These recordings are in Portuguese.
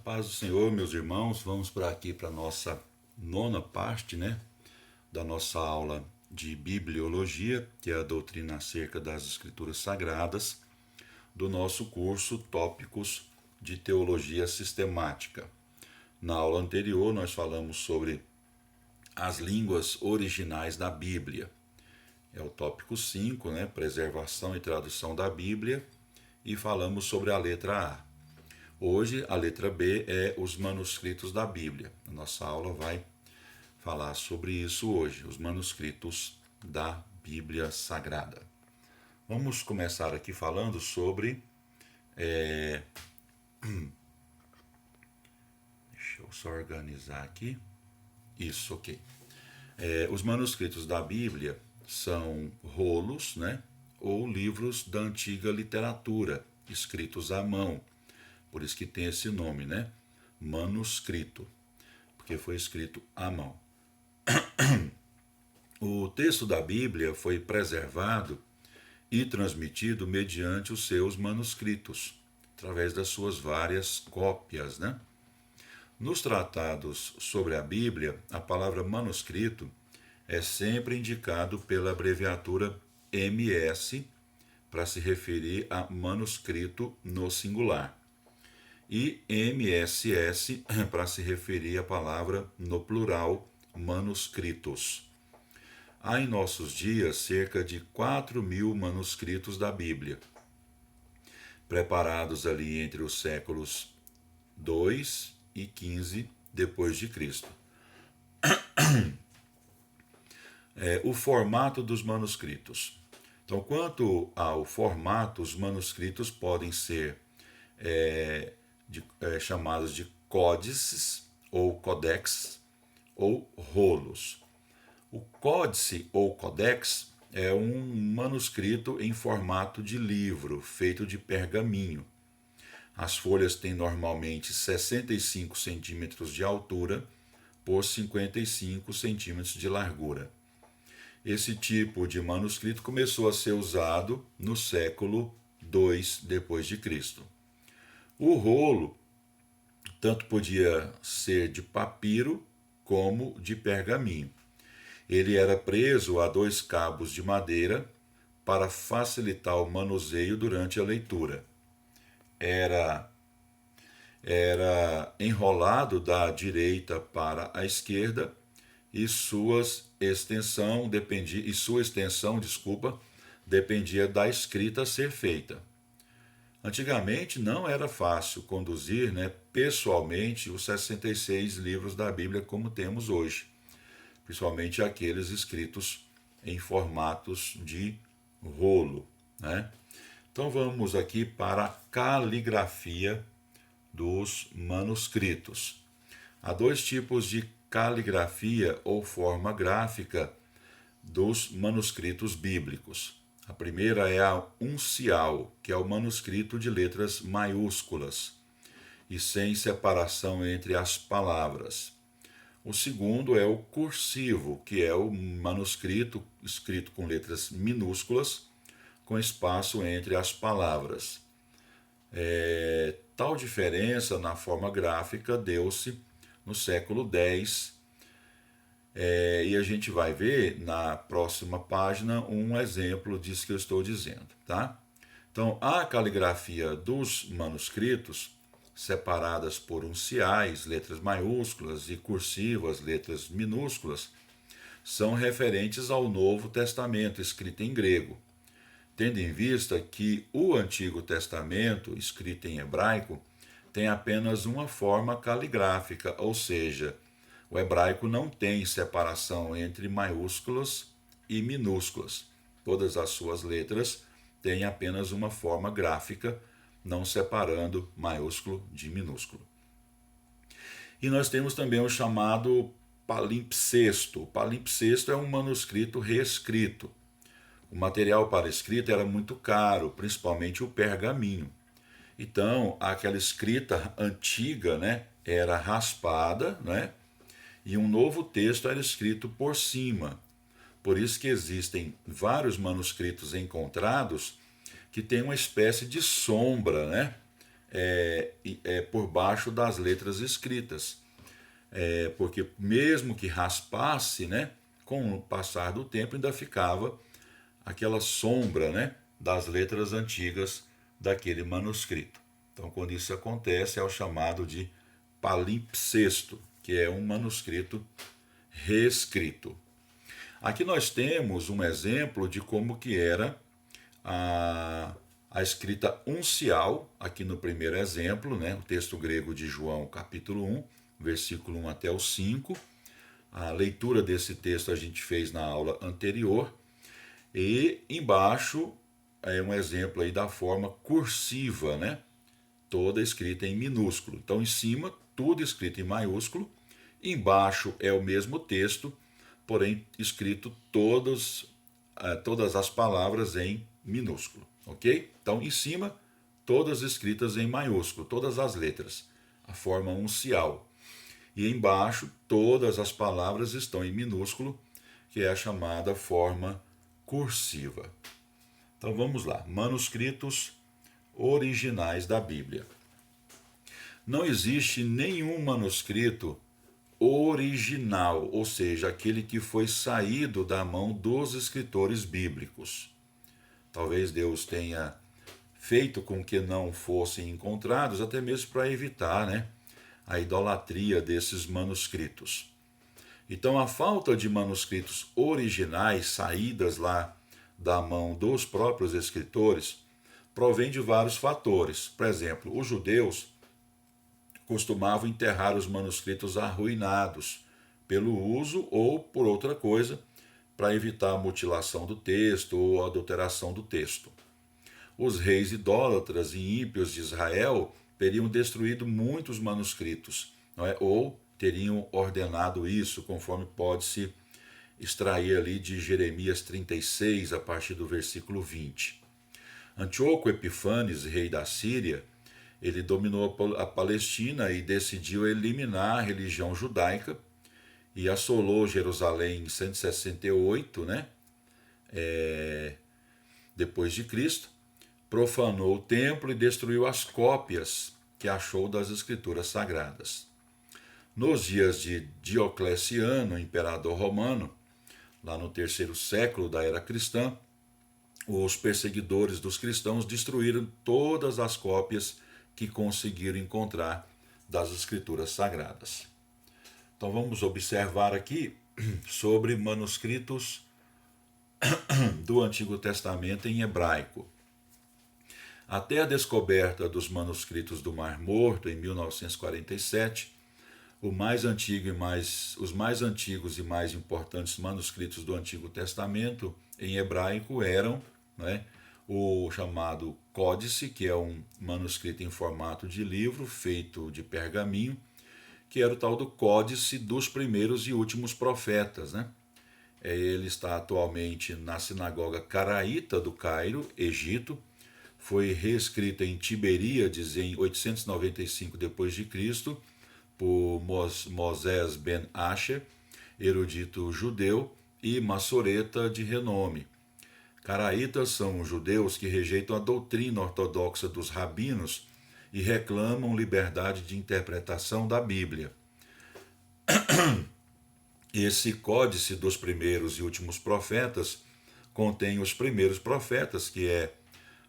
Paz do Senhor, meus irmãos, vamos para a nossa nona parte, da nossa aula de bibliologia, que é a doutrina acerca das Escrituras Sagradas, do nosso curso Tópicos de Teologia Sistemática. Na aula anterior, nós falamos sobre as línguas originais da Bíblia. É o tópico 5, preservação e tradução da Bíblia, e falamos sobre a letra A. Hoje, a letra B é os manuscritos da Bíblia. A nossa aula vai falar sobre isso hoje, os manuscritos da Bíblia Sagrada. Vamos começar aqui falando sobre... Deixa eu só organizar aqui. Isso, ok. Os manuscritos da Bíblia são rolos, ou livros da antiga literatura, escritos à mão. Por isso que tem esse nome, manuscrito, porque foi escrito à mão. O texto da Bíblia foi preservado e transmitido mediante os seus manuscritos, através das suas várias cópias, Nos tratados sobre a Bíblia, a palavra manuscrito é sempre indicado pela abreviatura MS, para se referir a manuscrito no singular, e MSS para se referir à palavra no plural, manuscritos. Há em nossos dias cerca de 4.000 manuscritos da Bíblia, preparados ali entre os séculos 2 e 15 depois de Cristo. O formato dos manuscritos. Então, quanto ao formato, os manuscritos podem ser chamados de códices ou codex ou rolos. O códice ou codex é um manuscrito em formato de livro, feito de pergaminho. As folhas têm normalmente 65 centímetros de altura por 55 centímetros de largura. Esse tipo de manuscrito começou a ser usado no século II depois de Cristo. O rolo tanto podia ser de papiro como de pergaminho. Ele era preso a 2 cabos de madeira para facilitar o manuseio durante a leitura. Era enrolado da direita para a esquerda e sua extensão dependia da escrita a ser feita. Antigamente não era fácil conduzir pessoalmente os 66 livros da Bíblia como temos hoje, principalmente aqueles escritos em formatos de rolo. Então vamos aqui para a caligrafia dos manuscritos. Há 2 tipos de caligrafia ou forma gráfica dos manuscritos bíblicos. A primeira é a uncial, que é o manuscrito de letras maiúsculas e sem separação entre as palavras. O segundo é o cursivo, que é o manuscrito escrito com letras minúsculas, com espaço entre as palavras. Tal diferença na forma gráfica deu-se no século X, e a gente vai ver na próxima página um exemplo disso que eu estou dizendo. Então, a caligrafia dos manuscritos, separadas por unciais, letras maiúsculas, e cursivas, letras minúsculas, são referentes ao Novo Testamento, escrito em grego, tendo em vista que o Antigo Testamento, escrito em hebraico, tem apenas uma forma caligráfica, ou seja, o hebraico não tem separação entre maiúsculas e minúsculas. Todas as suas letras têm apenas uma forma gráfica, não separando maiúsculo de minúsculo. E nós temos também o chamado palimpsesto. O palimpsesto é um manuscrito reescrito. O material para escrita era muito caro, principalmente o pergaminho. Então, aquela escrita antiga era raspada, e um novo texto era escrito por cima. Por isso que existem vários manuscritos encontrados que têm uma espécie de sombra por baixo das letras escritas. Porque mesmo que raspasse, né, com o passar do tempo ainda ficava aquela sombra, né, das letras antigas daquele manuscrito. Então, quando isso acontece, é o chamado de palimpsesto, que é um manuscrito reescrito. Aqui nós temos um exemplo de como que era a escrita uncial, aqui no primeiro exemplo, né, o texto grego de João, capítulo 1, versículo 1 até o 5. A leitura desse texto a gente fez na aula anterior. E embaixo é um exemplo aí da forma cursiva, né, toda escrita em minúsculo. Então, em cima, tudo escrito em maiúsculo. Embaixo é o mesmo texto, porém escrito todas as palavras em minúsculo, ok? Então, em cima, todas escritas em maiúsculo, todas as letras, a forma uncial. E embaixo, todas as palavras estão em minúsculo, que é a chamada forma cursiva. Então, vamos lá. Manuscritos originais da Bíblia. Não existe nenhum manuscrito original, ou seja, aquele que foi saído da mão dos escritores bíblicos. Talvez Deus tenha feito com que não fossem encontrados, até mesmo para evitar, né, a idolatria desses manuscritos. Então, a falta de manuscritos originais saídas lá da mão dos próprios escritores provém de vários fatores. Por exemplo, os judeus costumavam enterrar os manuscritos arruinados pelo uso ou por outra coisa, para evitar a mutilação do texto ou a adulteração do texto. Os reis idólatras e ímpios de Israel teriam destruído muitos manuscritos, não é? Ou teriam ordenado isso, conforme pode-se extrair ali de Jeremias 36, a partir do versículo 20. Antíoco Epifanes, rei da Síria, ele dominou a Palestina e decidiu eliminar a religião judaica e assolou Jerusalém em 168, né? Depois de Cristo, profanou o templo e destruiu as cópias que achou das escrituras sagradas. Nos dias de Diocleciano, imperador romano, lá no terceiro século da era cristã, os perseguidores dos cristãos destruíram todas as cópias que conseguiram encontrar das escrituras sagradas. Então vamos observar aqui sobre manuscritos do Antigo Testamento em hebraico. Até a descoberta dos manuscritos do Mar Morto em 1947, os mais antigos e mais importantes manuscritos do Antigo Testamento em hebraico eram, né, o chamado Códice, que é um manuscrito em formato de livro feito de pergaminho, que era o tal do Códice dos primeiros e últimos profetas, né? Ele está atualmente na sinagoga caraíta do Cairo, Egito. Foi reescrita em Tiberíades em 895 d.C. por Mosés ben Asher, erudito judeu e massoreta de renome. Caraítas são judeus que rejeitam a doutrina ortodoxa dos rabinos e reclamam liberdade de interpretação da Bíblia. Esse Códice dos primeiros e últimos profetas contém os primeiros profetas, que é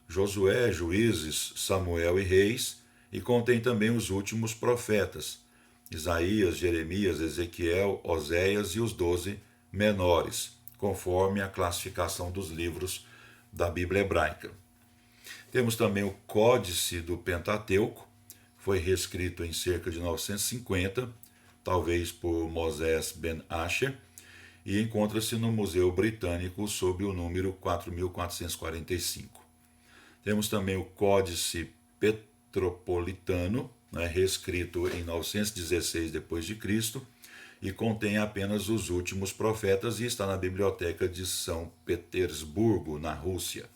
Josué, Juízes, Samuel e Reis, e contém também os últimos profetas, Isaías, Jeremias, Ezequiel, Oséias e os 12 menores, conforme a classificação dos livros da Bíblia hebraica. Temos também o Códice do Pentateuco, foi reescrito em cerca de 950, talvez por Mosés ben Asher, e encontra-se no Museu Britânico sob o número 4445. Temos também o Códice Petropolitano, né, reescrito em 916 d.C., e contém apenas os últimos profetas e está na Biblioteca de São Petersburgo, na Rússia.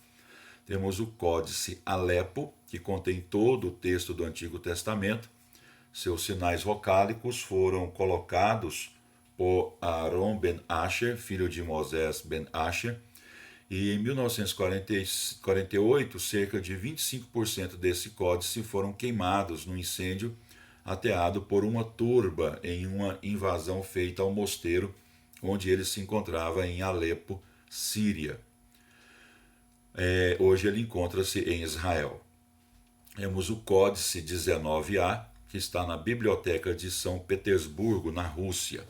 Temos o Códice Alepo, que contém todo o texto do Antigo Testamento. Seus sinais vocálicos foram colocados por Aaron ben Asher, filho de Mosés ben Asher, E em 1948, cerca de 25% desse códice foram queimados no incêndio ateado por uma turba em uma invasão feita ao mosteiro onde ele se encontrava em Alepo, Síria. Hoje ele encontra-se em Israel. Temos o Códice 19A, que está na Biblioteca de São Petersburgo, na Rússia.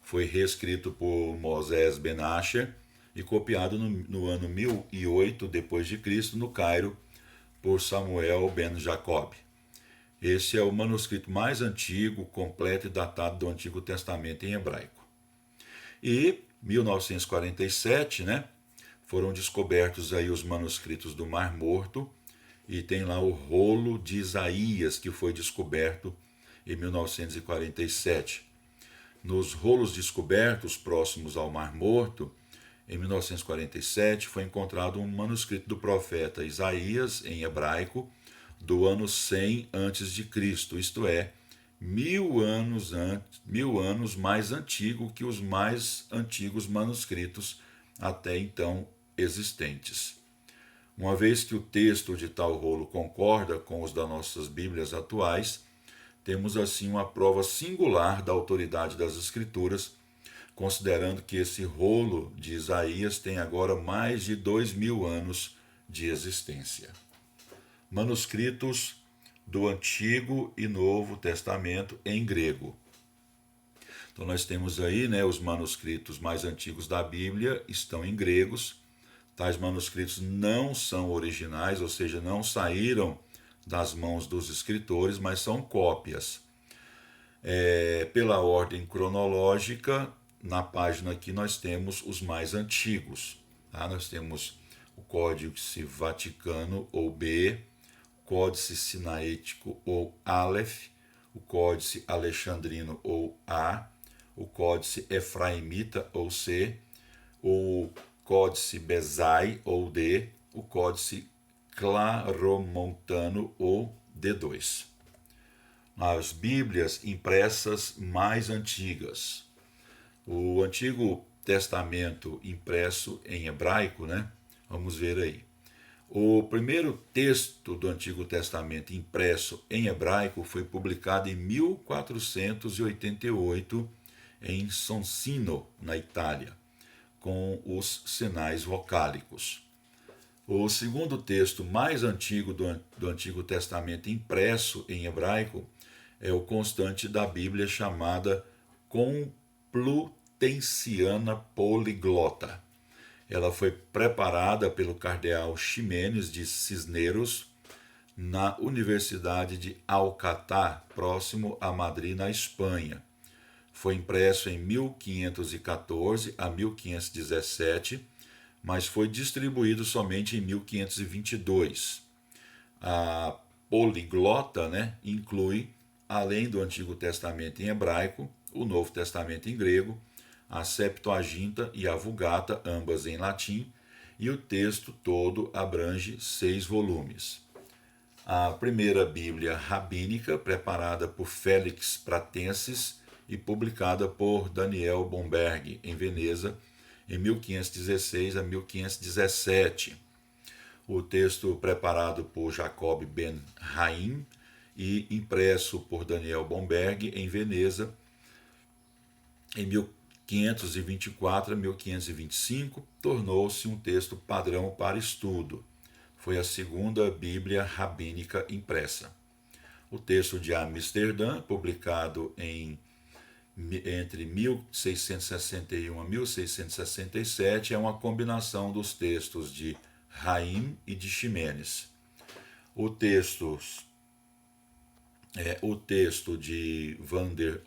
Foi reescrito por Moses Ben Asher e copiado no ano 1008 d.C., no Cairo, por Samuel Ben Jacob. Esse é o manuscrito mais antigo, completo e datado do Antigo Testamento em hebraico. E 1947, né, foram descobertos aí os manuscritos do Mar Morto, e tem lá o rolo de Isaías, que foi descoberto em 1947. Nos rolos descobertos próximos ao Mar Morto, em 1947, foi encontrado um manuscrito do profeta Isaías, em hebraico, do ano 100 a.C., isto é, 1000 anos mais antigo que os mais antigos manuscritos até então existentes. Uma vez que o texto de tal rolo concorda com os das nossas Bíblias atuais, temos assim uma prova singular da autoridade das Escrituras, considerando que esse rolo de Isaías tem agora mais de 2000 anos de existência. Manuscritos do Antigo e Novo Testamento em grego. Então nós temos aí, né, os manuscritos mais antigos da Bíblia estão em gregos. Tais manuscritos não são originais, ou seja, não saíram das mãos dos escritores, mas são cópias. Pela ordem cronológica, na página aqui nós temos os mais antigos. Tá? Nós temos o Códice Vaticano, ou B, Códice Sinaítico, ou Aleph, o Códice Alexandrino, ou A, o Códice Efraimita, ou C, o Códice Bezai, ou D, o Códice Claromontano, ou D2. As Bíblias impressas mais antigas. O Antigo Testamento impresso em hebraico, né? Vamos ver aí. O primeiro texto do Antigo Testamento impresso em hebraico foi publicado em 1488 em Soncino, na Itália, com os sinais vocálicos. O segundo texto mais antigo do Antigo Testamento impresso em hebraico é o constante da Bíblia chamada Complutensiana Poliglota. Ela foi preparada pelo cardeal Ximenes de Cisneros na Universidade de Alcatá, próximo a Madrid, na Espanha. Foi impresso em 1514 a 1517, mas foi distribuído somente em 1522. A poliglota, né, inclui, além do Antigo Testamento em hebraico, o Novo Testamento em grego, a Septuaginta e a Vulgata, ambas em latim, e o texto todo abrange 6 volumes. A primeira Bíblia rabínica, preparada por Félix Pratensis e publicada por Daniel Bomberg, em Veneza, em 1516 a 1517. O texto preparado por Jacob Ben Haim e impresso por Daniel Bomberg, em Veneza, em 1524 a 1525, tornou-se um texto padrão para estudo. Foi a segunda Bíblia rabínica impressa. O texto de Amsterdã, publicado entre 1661 a 1667, é uma combinação dos textos de Haim e de Ximenes. O texto de Van der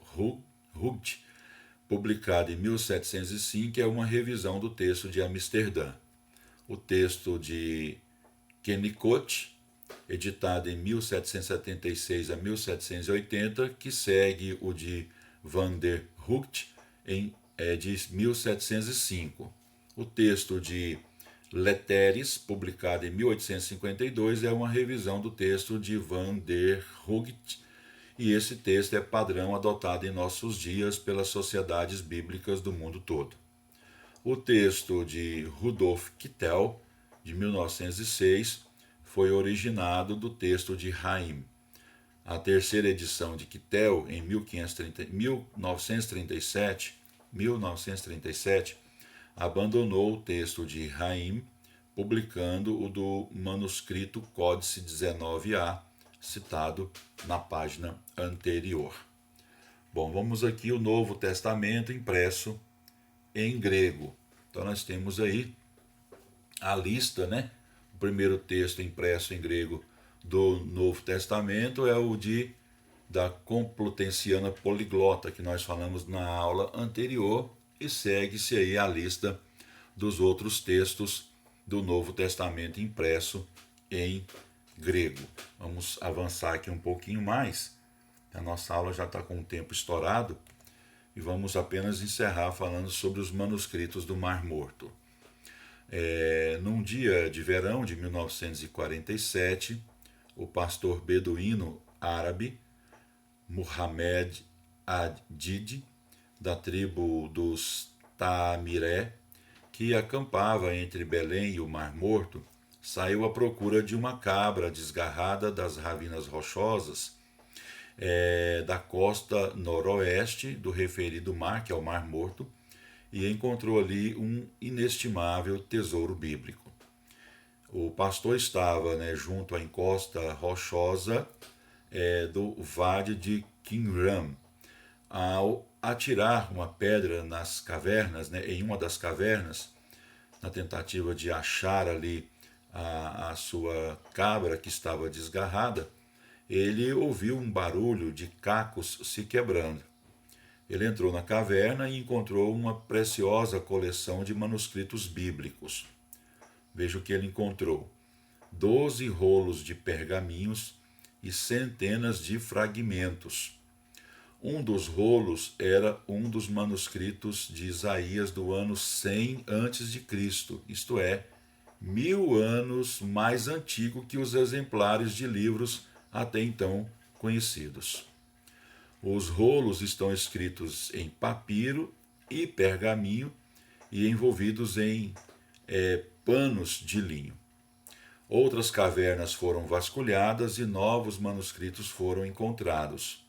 Hoogt, publicado em 1705, é uma revisão do texto de Amsterdã. O texto de Kennicott, editado em 1776 a 1780, que segue o de Van der Hoogt, de 1705. O texto de Letteres, publicado em 1852, é uma revisão do texto de Van der Hoogt, e esse texto é padrão adotado em nossos dias pelas sociedades bíblicas do mundo todo. O texto de Rudolf Kittel, de 1906, foi originado do texto de Haim. A terceira edição de Kittel, em 1937, abandonou o texto de Haim, publicando o do manuscrito Códice 19A, citado na página anterior. Bom, vamos aqui o Novo Testamento impresso em grego. Então nós temos aí a lista, né? O primeiro texto impresso em grego do Novo Testamento é o da Complutensiana Poliglota, que nós falamos na aula anterior, e segue-se aí a lista dos outros textos do Novo Testamento impresso em grego. Vamos avançar aqui um pouquinho mais. A nossa aula já está com o tempo estourado e vamos apenas encerrar falando sobre os manuscritos do Mar Morto. Num dia de verão de 1947, o pastor beduíno árabe Muhammad Adid, da tribo dos Tamiré, que acampava entre Belém e o Mar Morto, saiu à procura de uma cabra desgarrada das ravinas rochosas da costa noroeste do referido mar, que é o Mar Morto, e encontrou ali um inestimável tesouro bíblico. O pastor estava junto à encosta rochosa do Vale de Qumran. Ao atirar uma pedra nas cavernas, em uma das cavernas, na tentativa de achar ali a sua cabra que estava desgarrada, ele ouviu um barulho de cacos se quebrando. Ele entrou na caverna e encontrou uma preciosa coleção de manuscritos bíblicos. Veja o que ele encontrou: 12 rolos de pergaminhos e centenas de fragmentos. Um dos rolos era um dos manuscritos de Isaías do ano 100 a.C., isto é, 1000 anos mais antigo que os exemplares de livros até então conhecidos. Os rolos estão escritos em papiro e pergaminho e envolvidos em panos de linho. Outras cavernas foram vasculhadas e novos manuscritos foram encontrados.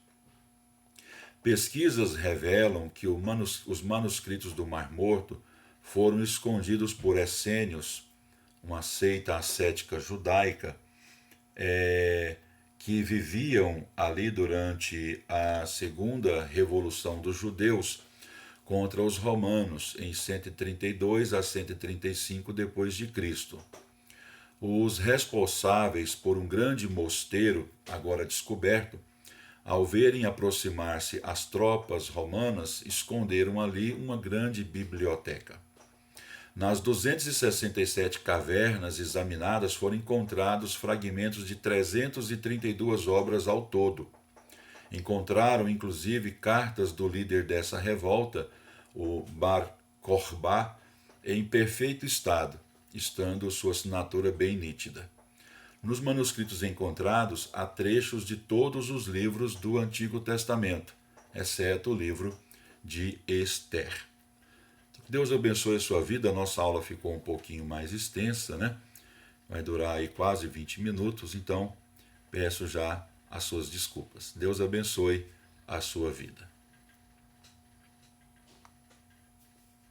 Pesquisas revelam que os manuscritos do Mar Morto foram escondidos por essênios, uma seita ascética judaica, que viviam ali durante a Segunda Revolução dos Judeus contra os romanos, em 132 a 135 d.C. Os responsáveis por um grande mosteiro, agora descoberto, ao verem aproximar-se as tropas romanas, esconderam ali uma grande biblioteca. Nas 267 cavernas examinadas foram encontrados fragmentos de 332 obras ao todo. Encontraram, inclusive, cartas do líder dessa revolta, o Bar Kokhba, em perfeito estado, estando sua assinatura bem nítida. Nos manuscritos encontrados há trechos de todos os livros do Antigo Testamento, exceto o livro de Esther. Deus abençoe a sua vida. A nossa aula ficou um pouquinho mais extensa, né? Vai durar aí quase 20 minutos, então peço já as suas desculpas. Deus abençoe a sua vida.